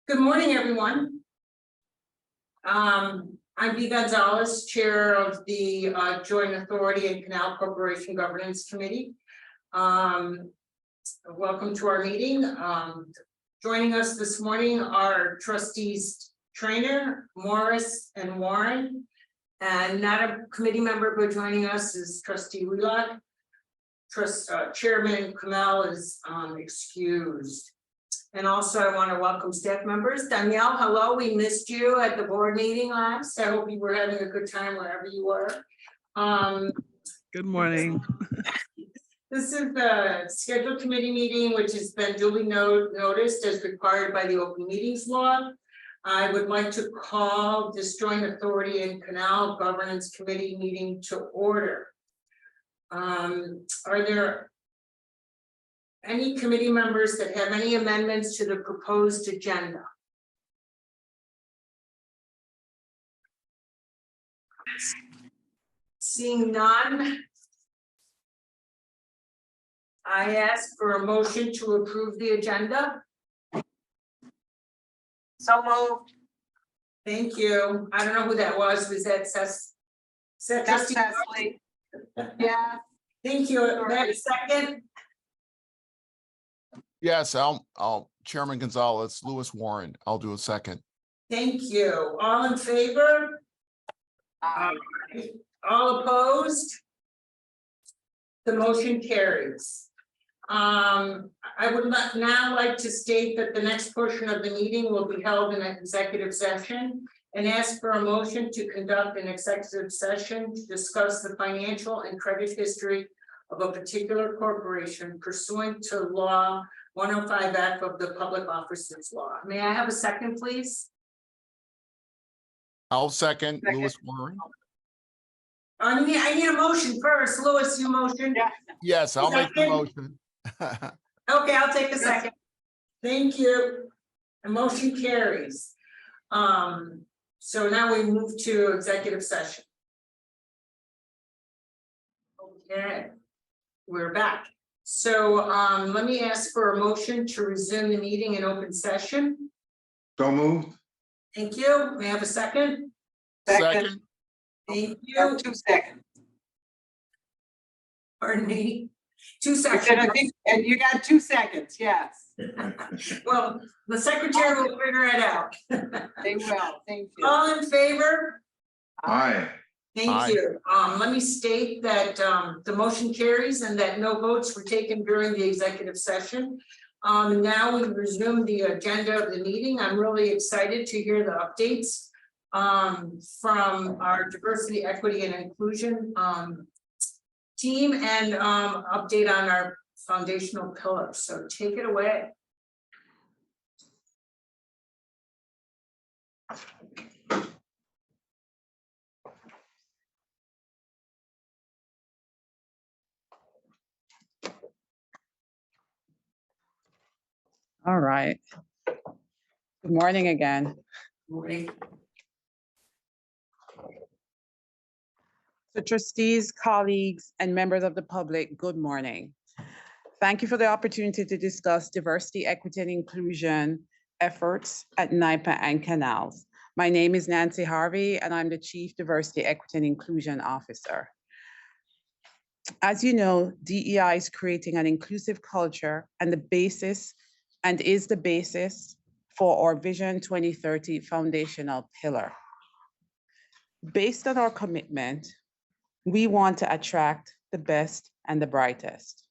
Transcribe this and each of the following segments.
Good morning, everyone. I'm Bea Gonzalez, Chair of the Joint Authority and Canal Corporation Governance Committee. Welcome to our meeting. Joining us this morning are trustees Trainer, Morris, and Warren. And not a committee member, but joining us is trustee Wheelock. Chairman Canal is excused. And also I want to welcome staff members. Danielle, hello, we missed you at the board meeting last. I hope you were having a good time wherever you were. Good morning. This is the scheduled committee meeting, which has been duly noticed as required by the open meetings law. I would like to call this Joint Authority and Canal Governance Committee meeting to order. Are there any committee members that have any amendments to the proposed agenda? Seeing none, I ask for a motion to approve the agenda. So moved. Thank you. I don't know who that was. Was that That's Cecily. Yeah. Thank you. May I have a second? Yes, I'll Chairman Gonzalez, Lewis Warren. I'll do a second. Thank you. All in favor? All opposed? The motion carries. I would now like to state that the next portion of the meeting will be held in an executive session and ask for a motion to conduct an executive session to discuss the financial and credit history of a particular corporation pursuant to law 105F of the Public Officers Law. May I have a second, please? I'll second Lewis Warren. I need a motion first. Lewis, you motion? Yeah. Yes, I'll make the Second? motion. Okay, I'll take a second. Thank you. The motion carries. So now we move to executive session. Okay, we're back. So let me ask for a motion to resume the meeting in open session. So moved. Thank you. May I have a second? Second, Thank you. 2 seconds. Pardon me. 2 I said, seconds. I think, and you got 2 seconds, yes. Well, the secretary will figure it out. They will, thank you. All in favor? Aye. Thank Aye. you. Let me state that the motion carries and that no votes were taken during the executive session. Now we resume the agenda of the meeting. I'm really excited to hear the updates from our diversity, equity, and inclusion team and update on our foundational pillars. So take it away. All right. Good morning again. Morning. So trustees, colleagues, and members of the public, good morning. Thank you for the opportunity to discuss diversity, equity, and inclusion efforts at Nypa and Canals. My name is Nancy Harvey, and I'm the Chief Diversity, Equity, and Inclusion Officer. As you know, DEI is creating an inclusive culture and is the basis for our Vision 2030 foundational pillar. Based on our commitment, we want to attract the best and the brightest.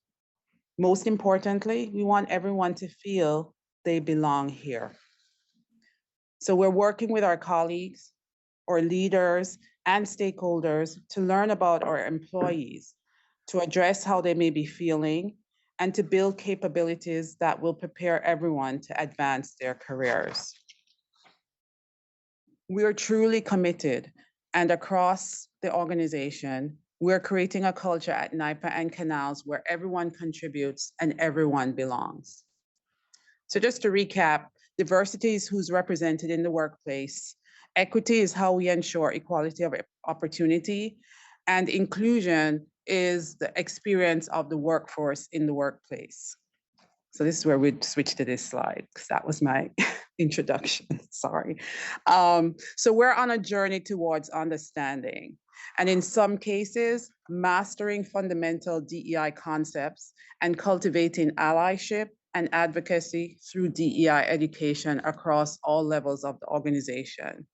Most importantly, we want everyone to feel they belong here. So we're working with our colleagues, our leaders, and stakeholders to learn about our employees, to address how they may be feeling, and to build capabilities that will prepare everyone to advance their careers. We are truly committed, and across the organization, we're creating a culture at Nypa and Canals where everyone contributes and everyone belongs. So just to recap, diversity is who's represented in the workplace, equity is how we ensure equality of opportunity, and inclusion is the experience of the workforce in the workplace. So this is where we'd switch to this slide, because that was my introduction, sorry. So we're on a journey towards understanding, and in some cases, mastering fundamental DEI concepts and cultivating allyship and advocacy through DEI education across all levels of the organization.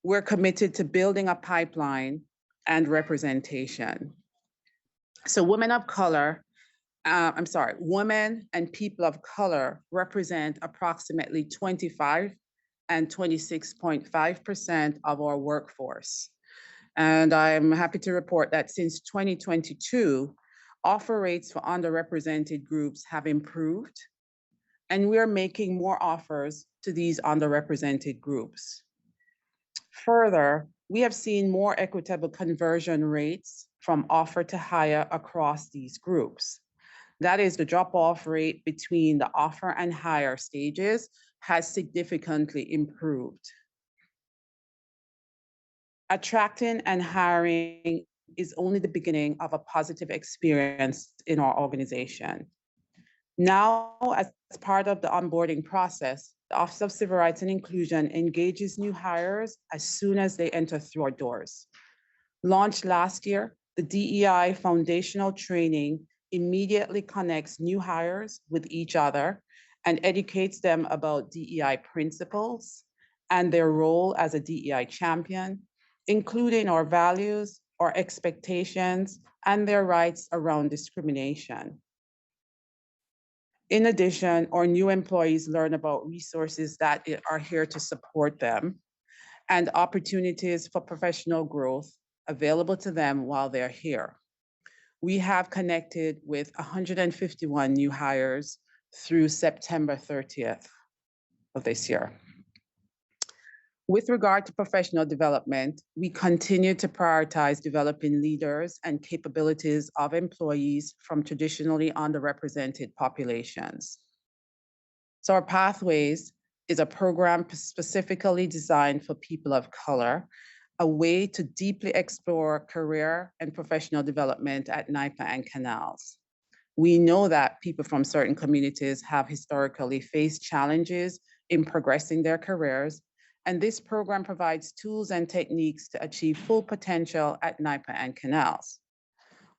We're committed to building a pipeline and representation. So women of color, women and people of color represent approximately 25 and 26.5% of our workforce. And I'm happy to report that since 2022, offer rates for underrepresented groups have improved, and we are making more offers to these underrepresented groups. Further, we have seen more equitable conversion rates from offer to hire across these groups. That is, the drop-off rate between the offer and hire stages has significantly improved. Attracting and hiring is only the beginning of a positive experience in our organization. Now, as part of the onboarding process, the Office of Civil Rights and Inclusion engages new hires as soon as they enter through our doors. Launched last year, the DEI foundational training immediately connects new hires with each other and educates them about DEI principles and their role as a DEI champion, including our values, our expectations, and their rights around discrimination. In addition, our new employees learn about resources that are here to support them and opportunities for professional growth available to them while they're here. We have connected with 151 new hires through September 30th of this year. With regard to professional development, we continue to prioritize developing leaders and capabilities of employees from traditionally underrepresented populations. So our Pathways is a program specifically designed for people of color, a way to deeply explore career and professional development at Nypa and Canals. We know that people from certain communities have historically faced challenges in progressing their careers, and this program provides tools and techniques to achieve full potential at Nypa and Canals.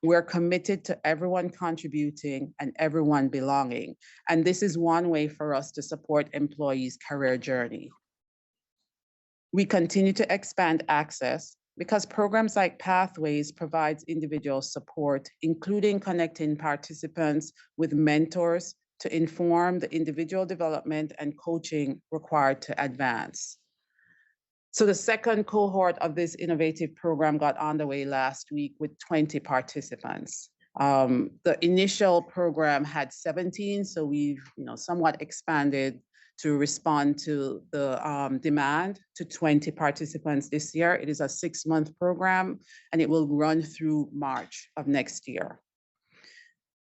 We're committed to everyone contributing and everyone belonging, and this is one way for us to support employees' career journey. We continue to expand access because programs like Pathways provides individual support, including connecting participants with mentors to inform the individual development and coaching required to advance. So the second cohort of this innovative program got underway last week with 20 participants. The initial program had 17, so we've somewhat expanded to respond to the demand to 20 participants this year. It is a 6-month program, and it will run through March of next year.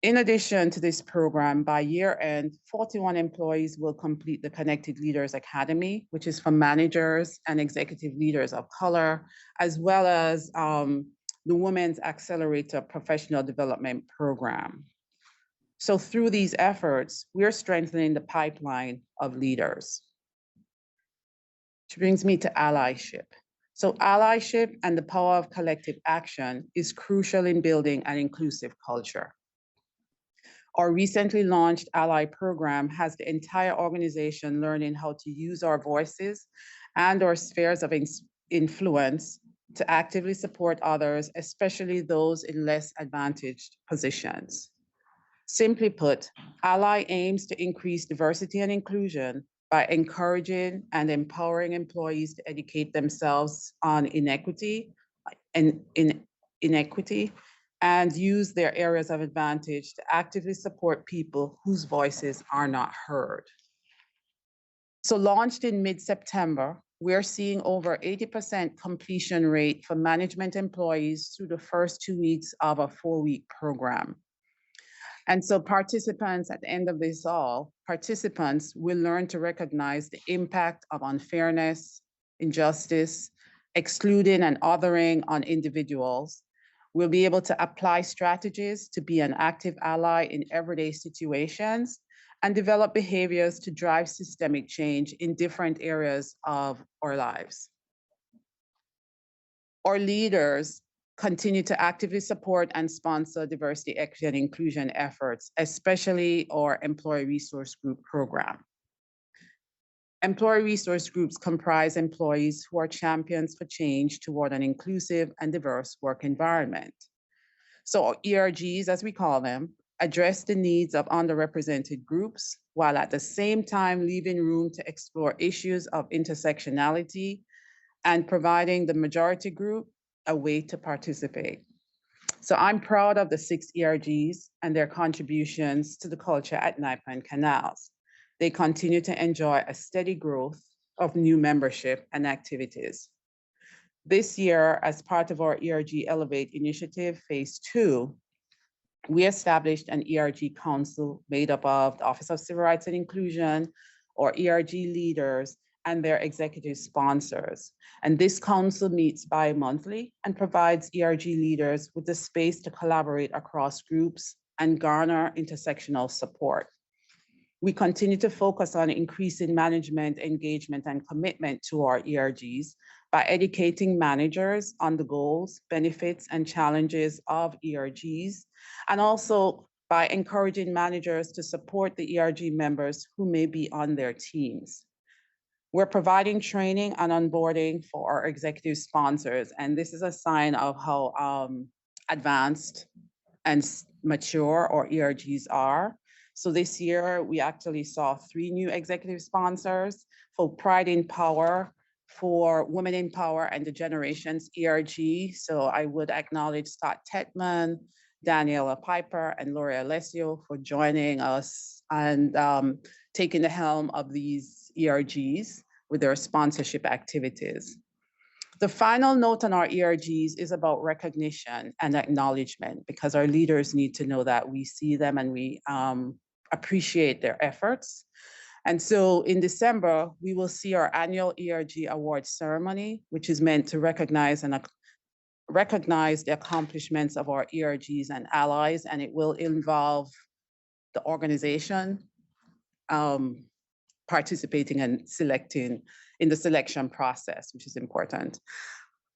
In addition to this program, by year end, 41 employees will complete the Connected Leaders Academy, which is for managers and executive leaders of color, as well as the Women's Accelerator Professional Development Program. So through these efforts, we're strengthening the pipeline of leaders. Which brings me to allyship. So allyship and the power of collective action is crucial in building an inclusive culture. Our recently launched Ally program has the entire organization learning how to use our voices and our spheres of influence to actively support others, especially those in less advantaged positions. Simply put, Ally aims to increase diversity and inclusion by encouraging and empowering employees to educate themselves on inequity and use their areas of advantage to actively support people whose voices are not heard. So launched in mid-September, we're seeing over 80% completion rate for management employees through the first 2 weeks of a 4-week program. And so participants at the end of this participants will learn to recognize the impact of unfairness, injustice, excluding and othering on individuals, We'll be able to apply strategies to be an active ally in everyday situations and develop behaviors to drive systemic change in different areas of our lives. Our leaders continue to actively support and sponsor diversity, equity, and inclusion efforts, especially our employee resource group program. Employee resource groups comprise employees who are champions for change toward an inclusive and diverse work environment. So ERGs, as we call them, address the needs of underrepresented groups, while at the same time leaving room to explore issues of intersectionality and providing the majority group a way to participate. So I'm proud of the 6 ERGs and their contributions to the culture at Nypa and Canals. They continue to enjoy a steady growth of new membership and activities. This year, as part of our ERG Elevate initiative, phase 2, we established an ERG council made up of the Office of Civil Rights and Inclusion, or ERG leaders, and their executive sponsors. And this council meets bi-monthly and provides ERG leaders with the space to collaborate across groups and garner intersectional support. We continue to focus on increasing management engagement and commitment to our ERGs by educating managers on the goals, benefits, and challenges of ERGs, and also by encouraging managers to support the ERG members who may be on their teams. We're providing training and onboarding for our executive sponsors, and this is a sign of how advanced and mature our ERGs are. So this year, we actually saw 3 new executive sponsors for Pride in Power, for Women in Power, and the Generations ERG. So I would acknowledge Scott Tetman, Daniela Piper, and Lori Alessio for joining us and taking the helm of these ERGs with their sponsorship activities. The final note on our ERGs is about recognition and acknowledgement, because our leaders need to know that we see them and we appreciate their efforts. And so in December, we will see our annual ERG Awards ceremony, which is meant to recognize the accomplishments of our ERGs and allies, and it will involve the organization participating and selecting in the selection process, which is important.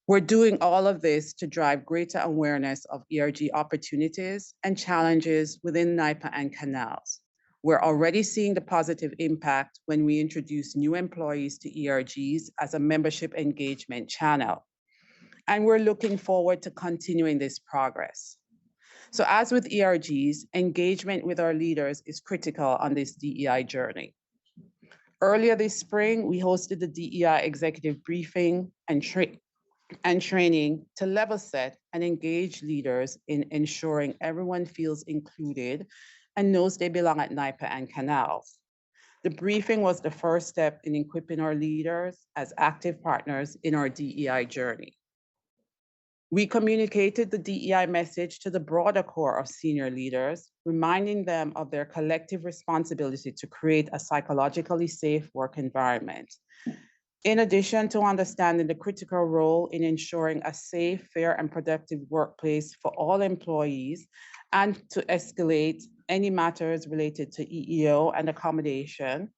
We're doing all of this to drive greater awareness of ERG opportunities and challenges within Nypa and Canals. We're already seeing the positive impact when we introduce new employees to ERGs as a membership engagement channel. And we're looking forward to continuing this progress. So as with ERGs, engagement with our leaders is critical on this DEI journey. Earlier this spring, we hosted the DEI executive briefing and training to level set and engage leaders in ensuring everyone feels included and knows they belong at Nypa and Canals. The briefing was the first step in equipping our leaders as active partners in our DEI journey. We communicated the DEI message to the broader core of senior leaders, reminding them of their collective responsibility to create a psychologically safe work environment. In addition to understanding the critical role in ensuring a safe, fair, and productive workplace for all employees, and to escalate any matters related to EEO and accommodation,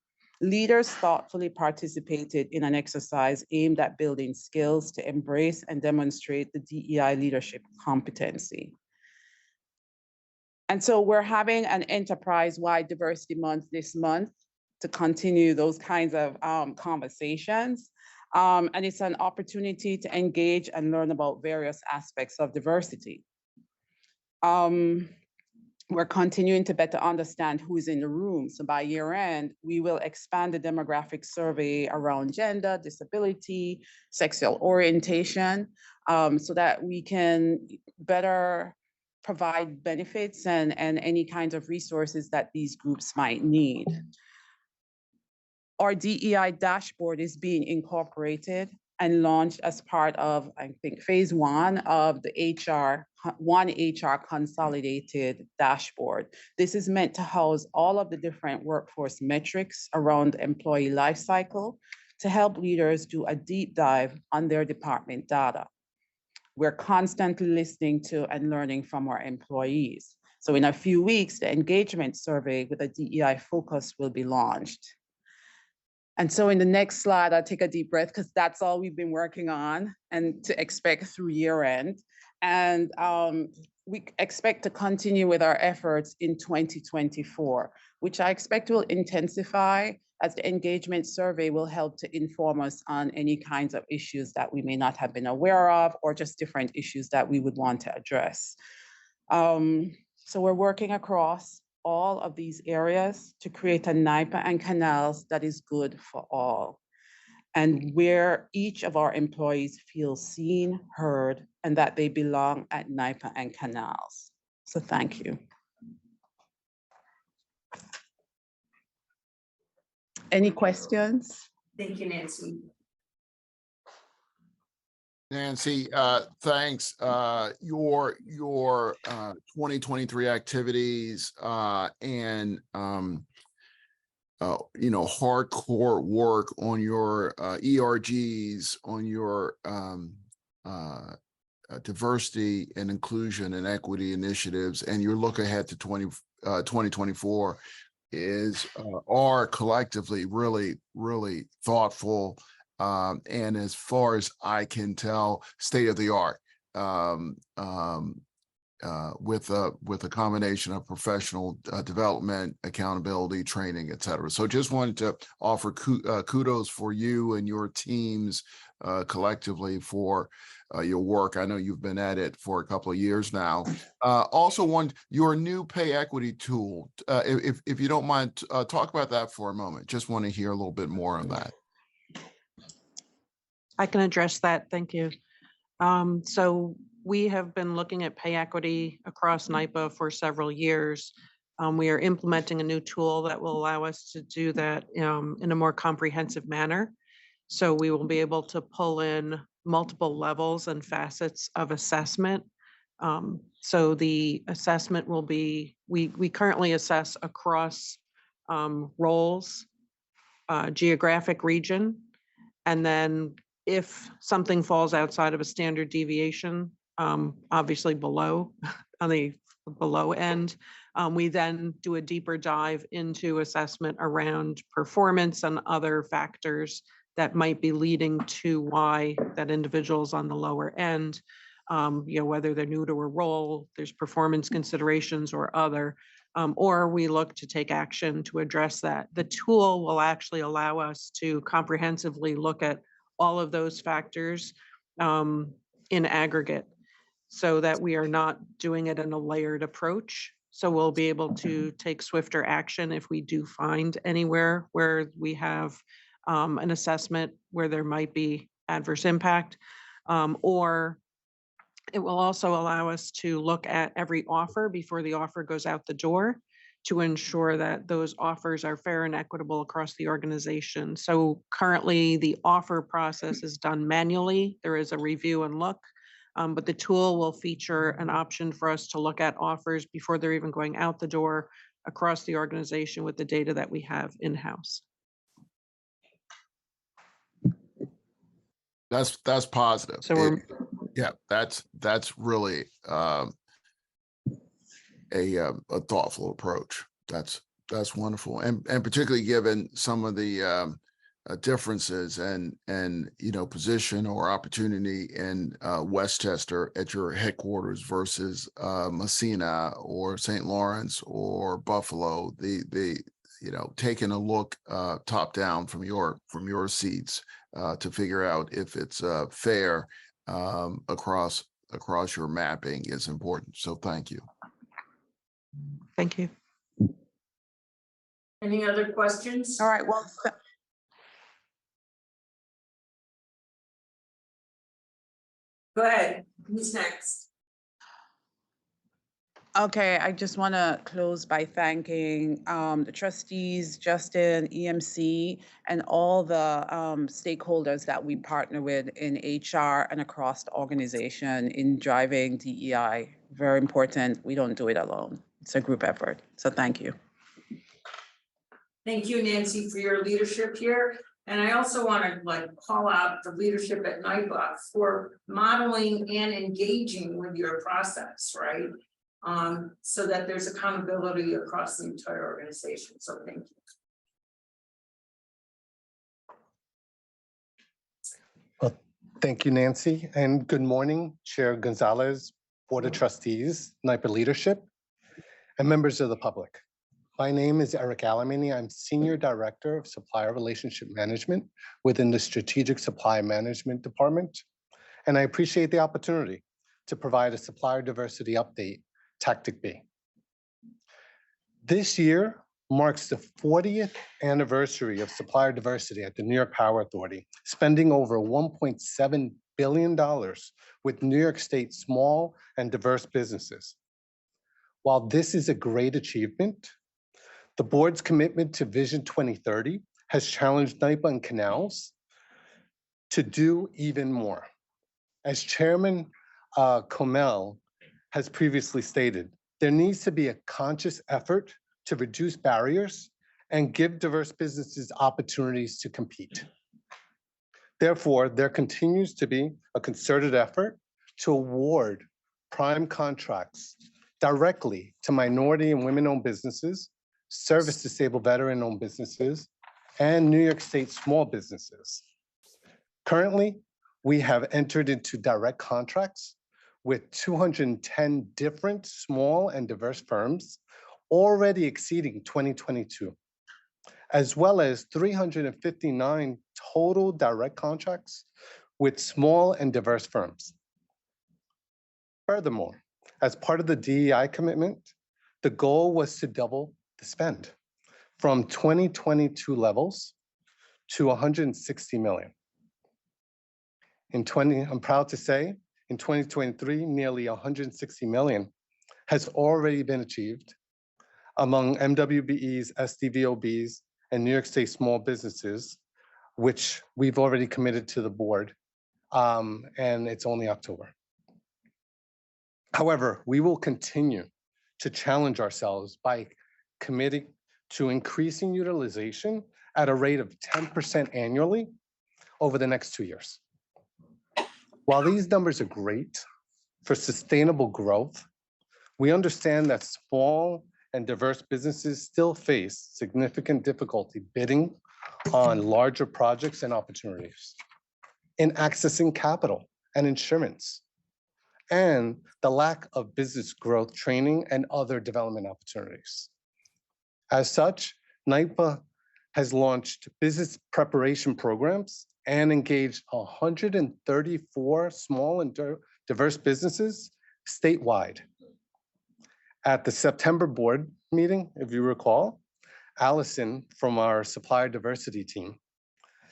leaders thoughtfully participated in an exercise aimed at building skills to embrace and demonstrate the DEI leadership competency. And so we're having an enterprise-wide diversity month this month to continue those kinds of conversations. And it's an opportunity to engage and learn about various aspects of diversity. We're continuing to better understand who is in the room. So by year end, we will expand the demographic survey around gender, disability, sexual orientation, so that we can better provide benefits and any kinds of resources that these groups might need. Our DEI dashboard is being incorporated and launched as part of, I think, phase 1 of the One HR consolidated dashboard. This is meant to house all of the different workforce metrics around the employee life cycle to help leaders do a deep dive on their department data. we're constantly listening to and learning from our employees. So in a few weeks, the engagement survey with a DEI focus will be launched. And so in the next slide, I'll take a deep breath because that's all we've been working on and to expect through year end. And we expect to continue with our efforts in 2024, which I expect will intensify as the engagement survey will help to inform us on any kinds of issues that we may not have been aware of or just different issues that we would want to address. So we're working across all of these areas to create a Nypa and Canals that is good for all, and where each of our employees feel seen, heard, and that they belong at Nypa and Canals. So thank you. Any questions? Thank you, Nancy. Nancy, thanks. Your 2023 activities and hardcore work on your ERGs, on your diversity and inclusion and equity initiatives, and your look ahead to 2024 are collectively really thoughtful. And as far as I can tell, state of the art, with a combination of professional development, accountability, training, et cetera. So just wanted to offer kudos for you and your teams collectively for your work. I know you've been at it for a couple of years now. Also, your new pay equity tool, if you don't mind, talk about that for a moment. Just want to hear a little bit more on that. I can address that. Thank you. So we have been looking at pay equity across Nypa for several years. We are implementing a new tool that will allow us to do that in a more comprehensive manner. So we will be able to pull in multiple levels and facets of assessment. So the assessment will be, we currently assess across roles, geographic region, and then if something falls outside of a standard deviation, obviously below, on the below end, we then do a deeper dive into assessment around performance and other factors that might be leading to why that individual's on the lower end, whether they're new to a role, there's performance considerations or other, or we look to take action to address that. The tool will actually allow us to comprehensively look at all of those factors in aggregate so that we are not doing it in a layered approach. So we'll be able to take swifter action if we do find anywhere where we have an assessment where there might be adverse impact, or it will also allow us to look at every offer before the offer goes out the door to ensure that those offers are fair and equitable across the organization. So currently the offer process is done manually. There is a review and look, but the tool will feature an option for us to look at offers before they're even going out the door across the organization with the data that we have in-house. That's positive. So yeah, that's really a thoughtful approach. That's wonderful, and particularly given some of the differences and position or opportunity in Westchester at your headquarters versus Messina or St. Lawrence or Buffalo. The taking a look top down from your seats to figure out if it's fair across your mapping is important. So thank you. thank you. Any other questions? All right, well, Go ahead. Who's next? okay, I just want to close by thanking the trustees, Justin, EMC, and all the stakeholders that we partner with in HR and across the organization in driving DEI. Very important. We don't do it alone. It's a group effort. So thank you. Thank you, Nancy, for your leadership here. And I also want to like call out the leadership at Nypa for modeling and engaging with your process, right? So that there's accountability across the entire organization. So thank you. Well, thank you, Nancy, and good morning, Chair Gonzalez, Board of Trustees, Nypa leadership, and members of the public. My name is Eric Alemany. I'm Senior Director of Supplier Relationship Management within the Strategic Supply Management Department, and I appreciate the opportunity to provide a supplier diversity update, Tactic B. This year marks the 40th anniversary of supplier diversity at the New York Power Authority, spending over $1.7 billion with New York State small and diverse businesses. While this is a great achievement, the board's commitment to Vision 2030 has challenged Nypa and Canals to do even more. As Chairman Canale has previously stated, there needs to be a conscious effort to reduce barriers and give diverse businesses opportunities to compete. Therefore, there continues to be a concerted effort to award prime contracts directly to minority and women-owned businesses, service-disabled veteran-owned businesses, and New York State small businesses. Currently, we have entered into direct contracts with 210 different small and diverse firms, already exceeding 2022, as well as 359 total direct contracts with small and diverse firms. Furthermore, as part of the DEI commitment, the goal was to double the spend from 2022 levels to 160 million. I'm proud to say, in 2023, nearly 160 million has already been achieved among MWBEs, SDVOBs, and New York State small businesses, which we've already committed to the board, and it's only October. However, we will continue to challenge ourselves by committing to increasing utilization at a rate of 10% annually over the next 2 years. While these numbers are great for sustainable growth, we understand that small and diverse businesses still face significant difficulty bidding on larger projects and opportunities, in accessing capital and insurance, and the lack of business growth training and other development opportunities. As such, Nypa has launched business preparation programs and engaged 134 small and diverse businesses statewide. At the September board meeting, if you recall, Allison from our supplier diversity team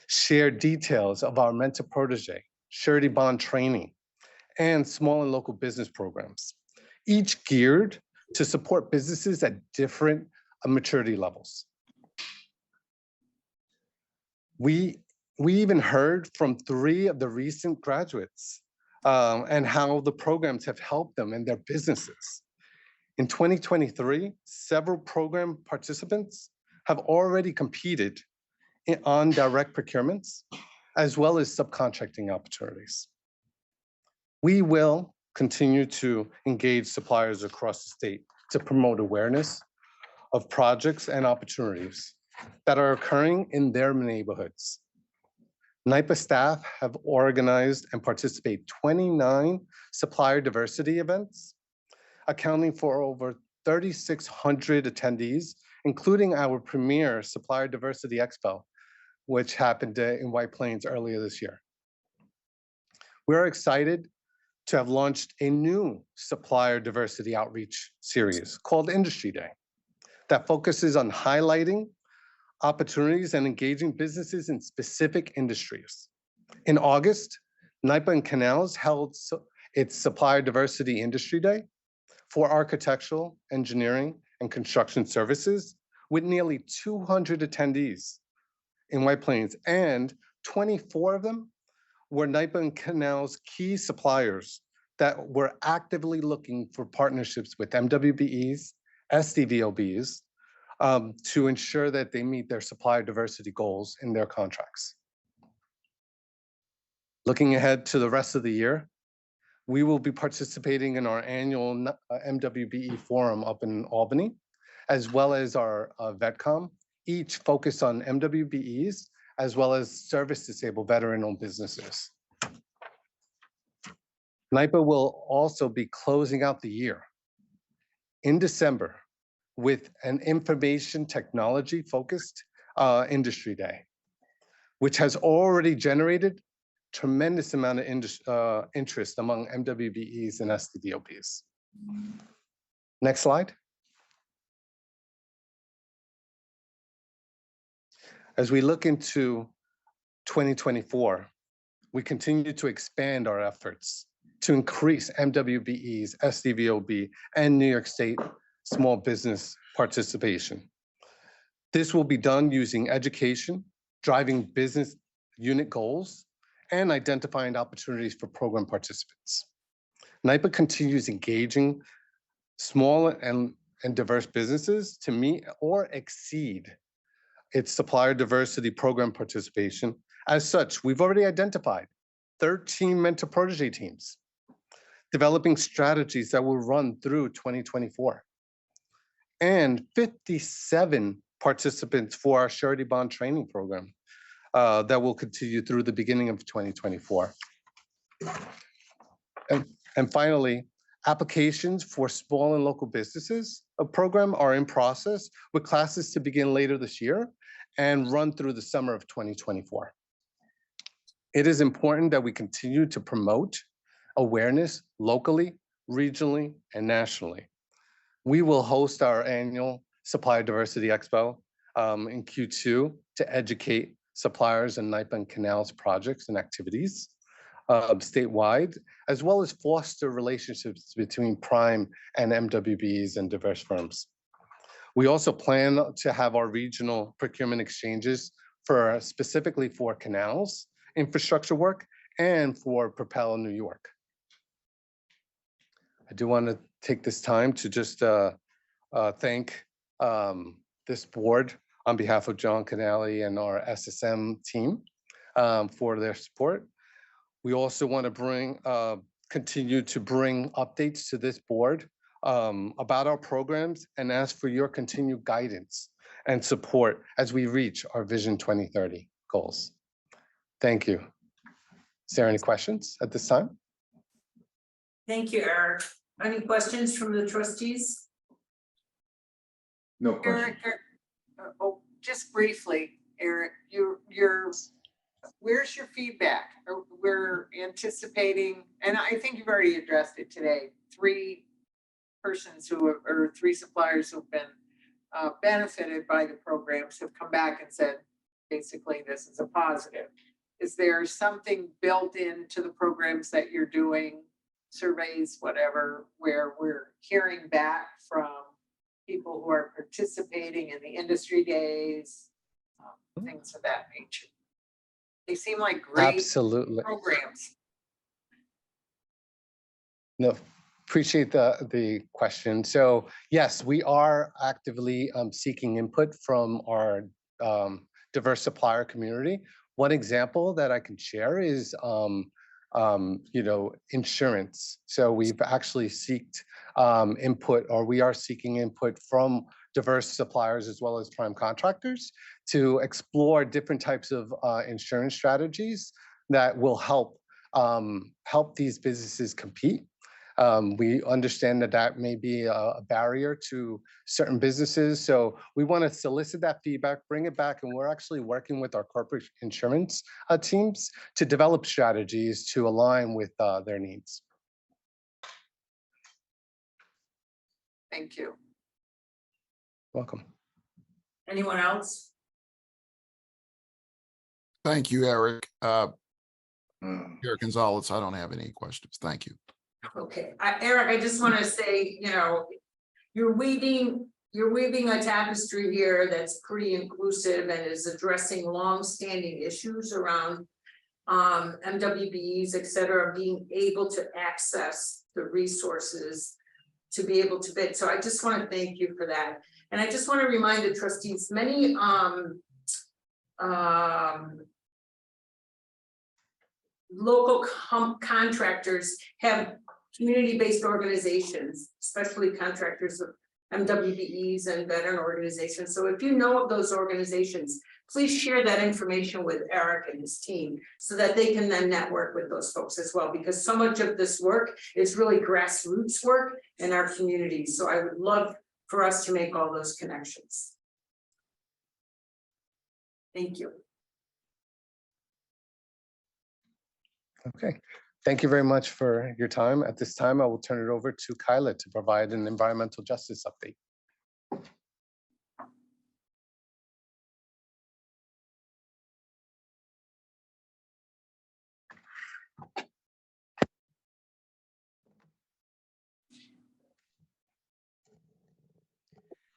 shared details of our mentor protege, surety bond training, and small and local business programs, each geared to support businesses at different maturity levels. We even heard from 3 of the recent graduates and how the programs have helped them in their businesses. In 2023, several program participants have already competed on direct procurements, as well as subcontracting opportunities. We will continue to engage suppliers across the state to promote awareness of projects and opportunities that are occurring in their neighborhoods. Nypa staff have organized and participate 29 supplier diversity events, accounting for over 3,600 attendees, including our premier Supplier Diversity Expo, which happened in White Plains earlier this year. We're excited to have launched a new supplier diversity outreach series called Industry Day that focuses on highlighting opportunities and engaging businesses in specific industries. In August, Nypa and Canals held its Supplier Diversity Industry Day for architectural, engineering, and construction services with nearly 200 attendees in White Plains, and 24 of them were Nypa and Canal's key suppliers that were actively looking for partnerships with MWBEs, SDVOBs, to ensure that they meet their supplier diversity goals in their contracts. Looking ahead to the rest of the year, we will be participating in our annual MWBE forum up in Albany, as well as our VetCom, each focused on MWBEs, as well as service-disabled veteran-owned businesses. Nypa will also be closing out the year in December with an information technology-focused industry day, which has already generated tremendous amount of interest among MWBEs and SDVOPs. Next slide. As we look into 2024, we continue to expand our efforts to increase MWBEs, SDVOB, and New York State small business participation. This will be done using education, driving business unit goals, and identifying opportunities for program participants. Nypa continues engaging small and diverse businesses to meet or exceed its supplier diversity program participation. As such, we've already identified 13 mentor protege teams, developing strategies that will run through 2024, and 57 participants for our surety bond training program that will continue through the beginning of 2024. And finally, applications for small and local businesses program are in process, with classes to begin later this year and run through the summer of 2024. It is important that we continue to promote awareness locally, regionally, and nationally. We will host our annual Supplier Diversity Expo in Q2 to educate suppliers and Nypa and Canal's projects and activities statewide, as well as foster relationships between prime and MWBs and diverse firms. We also plan to have our regional procurement exchanges for specifically for Canal's infrastructure work and for Propel New York. I do want to take this time to just thank this board on behalf of John Canale and our SSM team for their support. We also want to continue to bring updates to this board about our programs and ask for your continued guidance and support as we reach our Vision 2030 goals. Thank you. Is there any questions at this time? Thank you, Eric. Any questions from the trustees? No question. Eric, just briefly, Eric, where's your feedback? We're anticipating, and I think you've already addressed it today, 3 suppliers who've been benefited by the programs have come back and said, basically, this is a positive. Is there something built into the programs that you're doing, surveys, whatever, where we're hearing back from people who are participating in the industry days, things of that nature? They seem like great Absolutely. programs. No, appreciate the question. So yes, we are actively seeking input from our diverse supplier community. One example that I can share is insurance. So we've actually sought input, or we are seeking input from diverse suppliers as well as prime contractors to explore different types of insurance strategies that will help these businesses compete. We understand that may be a barrier to certain businesses. So we want to solicit that feedback, bring it back, and we're actually working with our corporate insurance teams to develop strategies to align with their needs. Thank you. Welcome. Anyone else? Thank you, Eric. Eric Gonzalez, I don't have any questions. Thank you. Okay, Eric, I just want to say, you're weaving a tapestry here that's pretty inclusive and is addressing long-standing issues around MWBEs, et cetera, being able to access the resources to be able to bid. So I just want to thank you for that. And I just want to remind the trustees, many local contractors have community-based organizations, especially contractors of MWBEs and veteran organizations. So if you know of those organizations, please share that information with Eric and his team so that they can then network with those folks as well, because so much of this work is really grassroots work in our community. So I would love for us to make all those connections. Thank you. Okay, thank you very much for your time. At this time, I will turn it over to Kaela to provide an environmental justice update.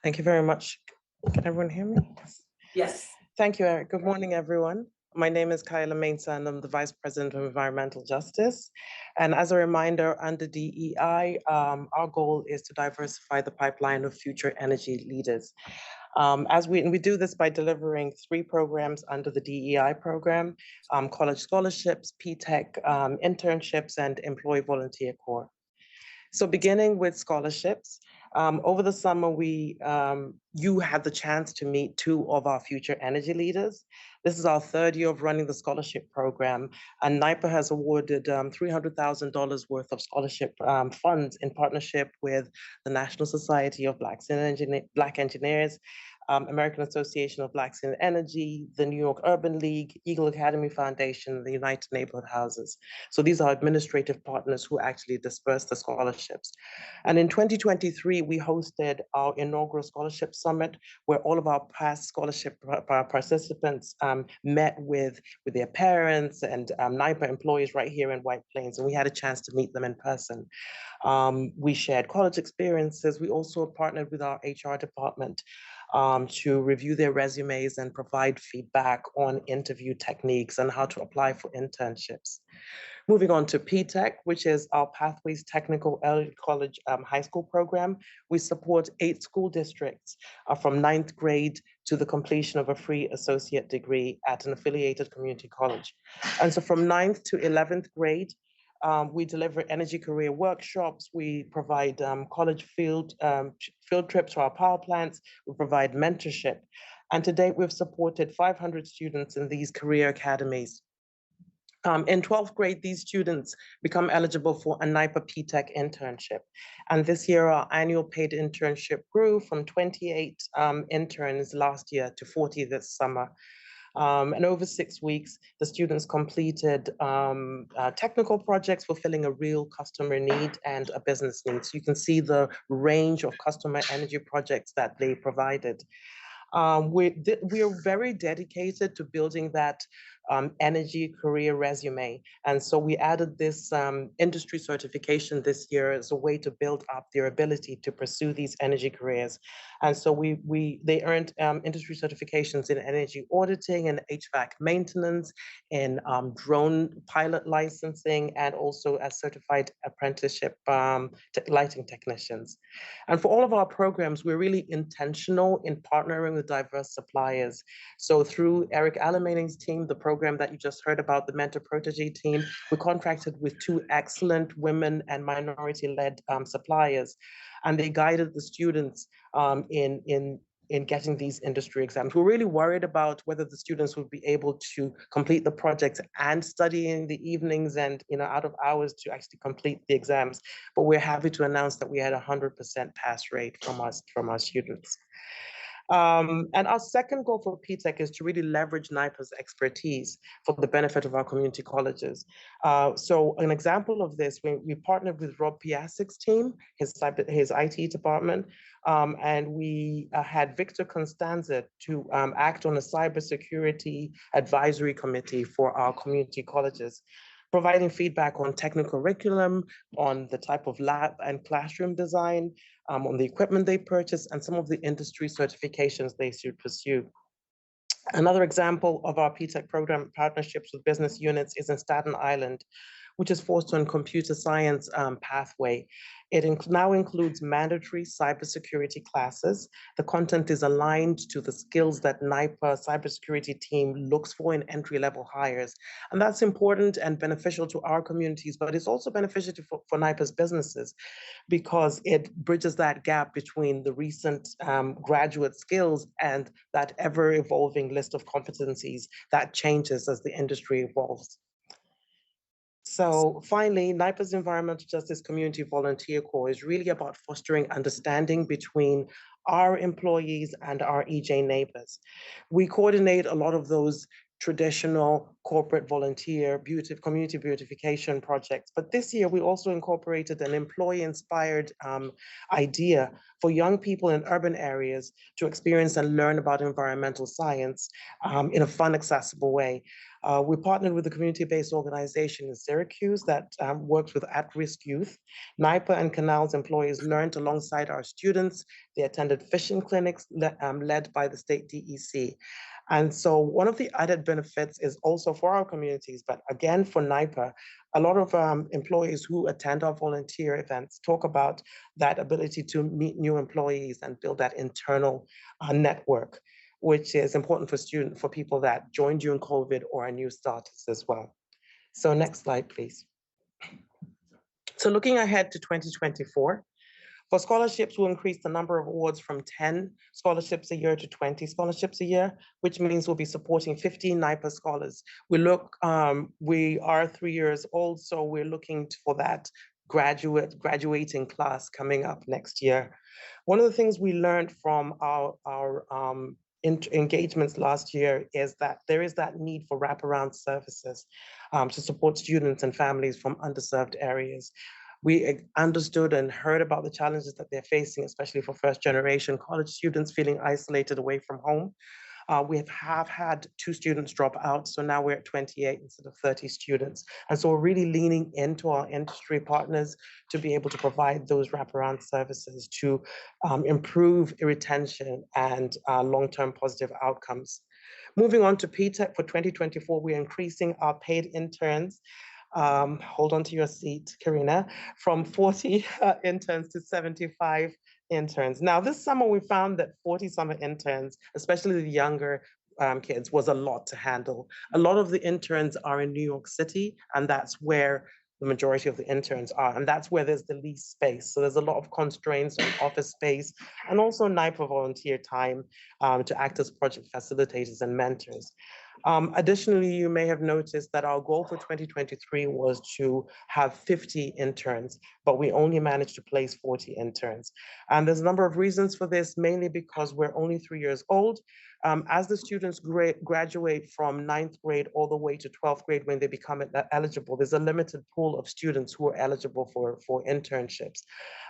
Thank you very much. Can everyone hear me? Yes. Thank you, Eric. Good morning, everyone. My name is Kaela Mainsah, and I'm the Vice President of Environmental Justice. And as a reminder, under DEI, our goal is to diversify the pipeline of future energy leaders. We do this by delivering 3 programs under the DEI program: college scholarships, P-Tech, internships, and employee volunteer corps. So beginning with scholarships, over the summer, you had the chance to meet 2 of our future energy leaders. This is our 3rd year of running the scholarship program, and Nypa has awarded $300,000 worth of scholarship funds in partnership with the National Society of Black Engineers, American Association of Blacks in Energy, the New York Urban League, Eagle Academy Foundation, the United Neighborhood Houses. So these are administrative partners who actually disperse the scholarships. And in 2023, we hosted our inaugural scholarship summit, where all of our past scholarship participants met with their parents and Nypa employees right here in White Plains, and we had a chance to meet them in person. We shared college experiences. We also partnered with our HR department to review their resumes and provide feedback on interview techniques and how to apply for internships. Moving on to P-Tech, which is our Pathways Technical Early College High School program. We support 8 school districts from 9th grade to the completion of a free associate degree at an affiliated community college. And so from 9th to 11th grade, we deliver energy career workshops. We provide college field trips to our power plants. We provide mentorship. And to date, we've supported 500 students in these career academies. In 12th grade, these students become eligible for a Nypa P-Tech internship. And this year, our annual paid internship grew from 28 interns last year to 40 this summer. And over 6 weeks, the students completed technical projects fulfilling a real customer need and a business need. So you can see the range of customer energy projects that they provided. We are very dedicated to building that energy career resume. And so we added this industry certification this year as a way to build up their ability to pursue these energy careers. And so they earned industry certifications in energy auditing and HVAC maintenance, in drone pilot licensing, and as certified apprenticeship lighting technicians. And for all of our programs, we're really intentional in partnering with diverse suppliers. So through Eric Alemany's team, the program that you just heard about, the Mentor Protege team, we contracted with 2 excellent women and minority-led suppliers, and they guided the students in getting these industry exams. We're really worried about whether the students would be able to complete the projects and study in the evenings and out of hours to actually complete the exams. But we're happy to announce that we had 100% pass rate from our students. And our second goal for P-Tech is to really leverage Nypa's expertise for the benefit of our community colleges. So an example of this, we partnered with Rob Piasik's team, his IT department, and we had Victor Constanza to act on a cybersecurity advisory committee for our community colleges, providing feedback on technical curriculum, on the type of lab and classroom design, on the equipment they purchase, and some of the industry certifications they should pursue. Another example of our P-Tech program partnerships with business units is in Staten Island, which is forced on computer science pathway. It now includes mandatory cybersecurity classes. The content is aligned to the skills that Nypa cybersecurity team looks for in entry-level hires. And that's important and beneficial to our communities, but it's also beneficial for Nypa's businesses because it bridges that gap between the recent graduate skills and that ever-evolving list of competencies that changes as the industry evolves. So finally, Nypa's Environmental Justice Community Volunteer Corps is really about fostering understanding between our employees and our EJ neighbors. We coordinate a lot of those traditional corporate volunteer community beautification projects. But this year, we also incorporated an employee-inspired idea for young people in urban areas to experience and learn about environmental science in a fun, accessible way. We partnered with a community-based organization in Syracuse that works with at-risk youth. Nypa and Canal's employees learned alongside our students. They attended fishing clinics led by the state DEC. And so one of the added benefits is also for our communities, but again, for Nypa, a lot of employees who attend our volunteer events talk about that ability to meet new employees and build that internal network, which is important for people that joined during COVID or are new starters as well. So next slide, please. So looking ahead to 2024, for scholarships, we'll increase the number of awards from 10 scholarships a year to 20 scholarships a year, which means we'll be supporting 15 Nypa scholars. We are 3 years old, so we're looking for that graduating class coming up next year. One of the things we learned from our engagements last year is that there is that need for wraparound services to support students and families from underserved areas. We understood and heard about the challenges that they're facing, especially for first-generation college students feeling isolated away from home. We have had 2 students drop out, so now we're at 28 instead of 30 students. And so we're really leaning into our industry partners to be able to provide those wraparound services to improve retention and long-term positive outcomes. Moving on to PTEC for 2024, we're increasing our paid interns. Hold on to your seat, Karina, from 40 interns to 75 interns. Now, this summer, we found that 40 summer interns, especially the younger kids, was a lot to handle. A lot of the interns are in New York City, and that's where the majority of the interns are, and that's where there's the least space. So there's a lot of constraints on office space and also Nypa volunteer time to act as project facilitators and mentors. Additionally, you may have noticed that our goal for 2023 was to have 50 interns, but we only managed to place 40 interns. And there's a number of reasons for this, mainly because we're only 3 years old. As the students graduate from 9th grade all the way to 12th grade when they become eligible, there's a limited pool of students who are eligible for internships.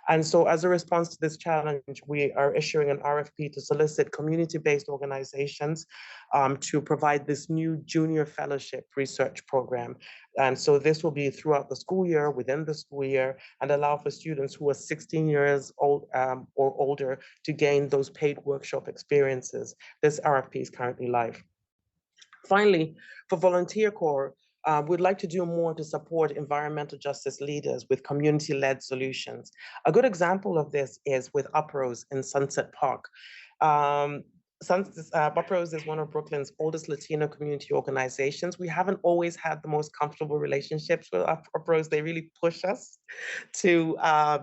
And so as a response to this challenge, we are issuing an RFP to solicit community-based organizations to provide this new junior fellowship research program. And so this will be throughout the school year, within the school year, and allow for students who are 16 years old or older to gain those paid workshop experiences. This RFP is currently live. Finally, for Volunteer Corps, we'd like to do more to support environmental justice leaders with community-led solutions. A good example of this is with Uprose in Sunset Park. Uprose is one of Brooklyn's oldest Latino community organizations. We haven't always had the most comfortable relationships with Uprose. They really push us to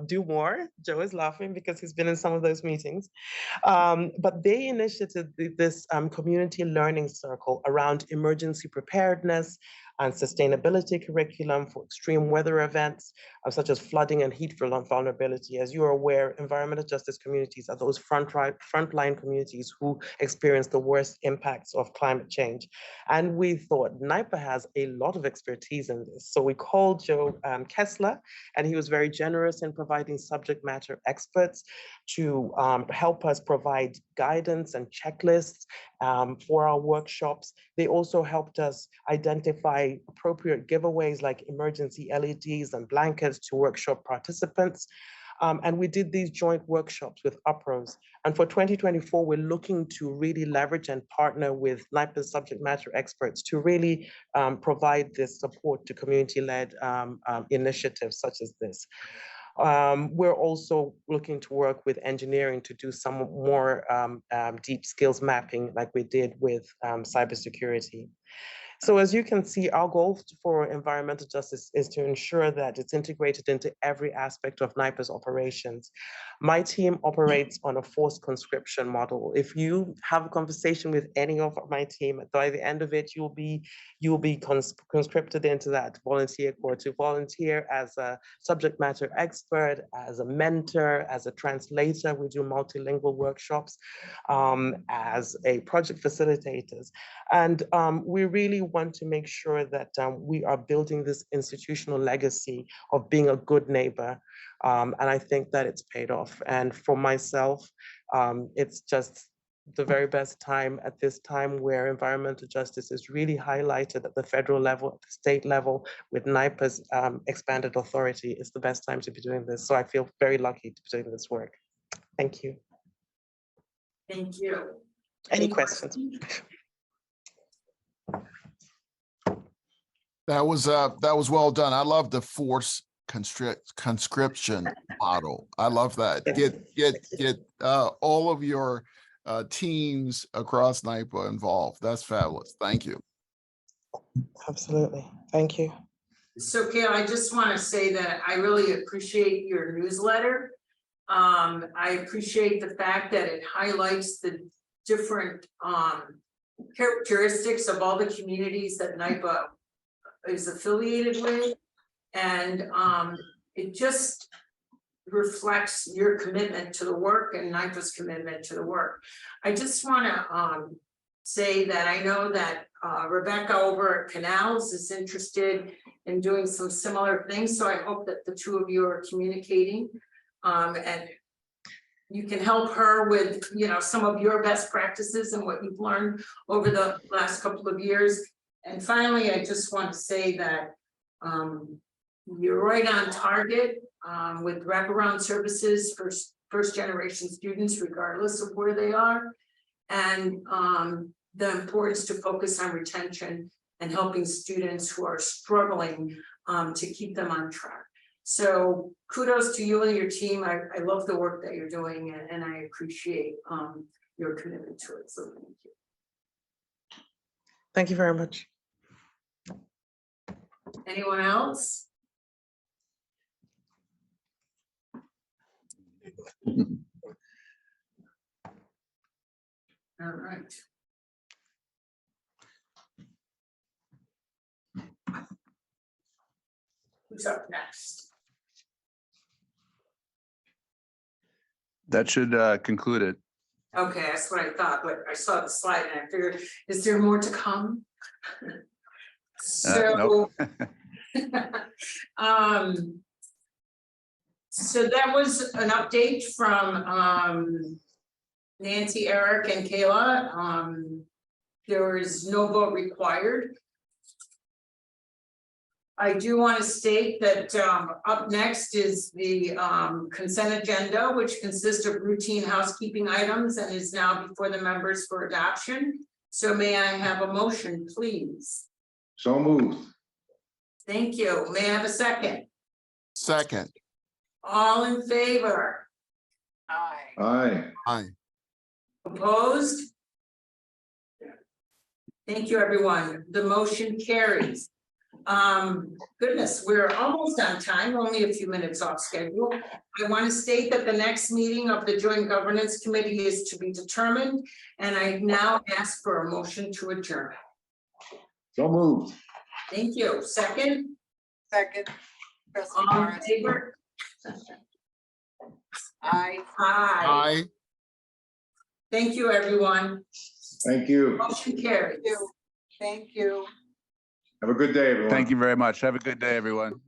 do more. Joe is laughing because he's been in some of those meetings. But they initiated this community learning circle around emergency preparedness and sustainability curriculum for extreme weather events, such as flooding and heat vulnerability. As you are aware, environmental justice communities are those frontline communities who experience the worst impacts of climate change. And we thought Nypa has a lot of expertise in this. So we called Joe Kessler, and he was very generous in providing subject matter experts to help us provide guidance and checklists for our workshops. They also helped us identify appropriate giveaways like emergency LEDs and blankets to workshop participants. And we did these joint workshops with UPROS. And for 2024, we're looking to really leverage and partner with Nypa's subject matter experts to really provide this support to community-led initiatives such as this. We're also looking to work with engineering to do some more deep skills mapping like we did with cybersecurity. So as you can see, our goal for environmental justice is to ensure that it's integrated into every aspect of Nypa's operations. My team operates on a forced conscription model. If you have a conversation with any of my team, by the end of it, you'll be conscripted into that volunteer corps to volunteer as a subject matter expert, as a mentor, as a translator. We do multilingual workshops, as a project facilitators. And we really want to make sure that we are building this institutional legacy of being a good neighbor. And I think that it's paid off. And for myself, it's just the very best time at this time where environmental justice is really highlighted at the federal level, at the state level, with NYPA's expanded authority. It's the best time to be doing this. So I feel very lucky to be doing this work. Thank you. Thank you. Any questions? That was well done. I love the force conscription model. I love that. Get all of your teams across NYPA involved. That's fabulous. Thank you. Absolutely. Thank you. So Kaela, I just want to say that I really appreciate your newsletter. I appreciate the fact that it highlights the different characteristics of all the communities that NYPA is affiliated with. And it just reflects your commitment to the work and NYPA's commitment to the work. I just want to say that I know that Rebecca over at Canals is interested in doing some similar things. So I hope that the two of you are communicating and you can help her with, you know, some of your best practices and what you've learned over the last couple of years. And finally, I just want to say that you're right on target with wraparound services for first generation students, regardless of where they are. And the importance to focus on retention and helping students who are struggling to keep them on track. So kudos to you and your team. I love the work that you're doing and I appreciate your commitment to it. So thank you. Thank you very much. Anyone else? All right. Who's up next? That should conclude it. Okay, that's what I thought, but I saw the slide and I figured, is there more to come? So, so that was an update from Nancy, Eric, and Kaela. There is no vote required. I do want to state that up next is the consent agenda, which consists of routine housekeeping items and is now before the members for adoption. So may I have a motion, please? So moved. Thank you. May I have a second? Second. All in favor? Aye. Aye. Aye. Opposed? Thank you, everyone. The motion carries. Goodness, we're almost on time, only a few minutes off schedule. I want to state that the next meeting of the Joint Governance Committee is to be determined, and I now ask for a motion to adjourn. So moved. Thank you. Second? Second. Trustee All in Morris. favor? Aye. Aye. Aye. Thank you, everyone. Thank you. Motion carries. Thank you. Have a good day, everyone. Thank you very much. Have a good day, everyone.